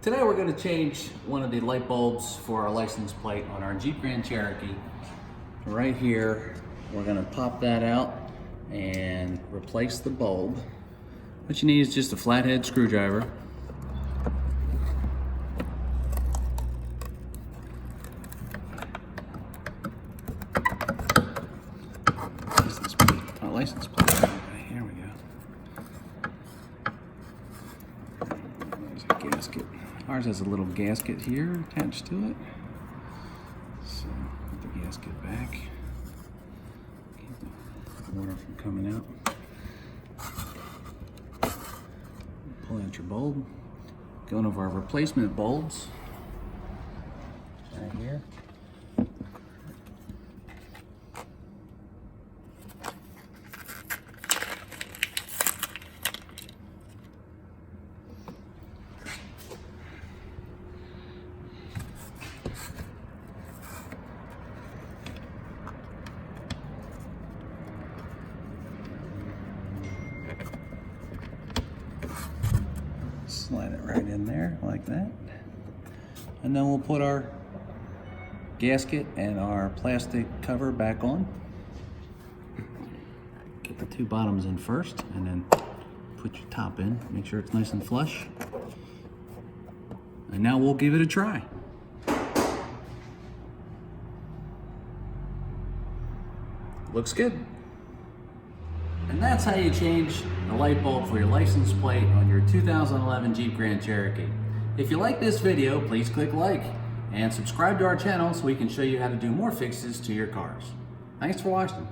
Today we're going to change one of the light bulbs for our license plate on our Jeep Grand Cherokee. Right here, we're going to pop that out and replace the bulb. What you need is just a flathead screwdriver. License plate. Okay, here we go. There's a gasket. Ours has a little gasket here attached to it. So put the gasket back. Keep the water from coming out. Pull out your bulb. Going over our replacement bulbs. Right here. Slide it right in there like that. And then we'll put our gasket and our plastic cover back on. Get the two bottoms in first and then put your top in. Make sure it's nice and flush. And now we'll give it a try. Looks good. And that's how you change the light bulb for your license plate on your 2011 Jeep Grand Cherokee. If you like this video, please click like and subscribe to our channel so we can show you how to do more fixes to your cars. Thanks for watching.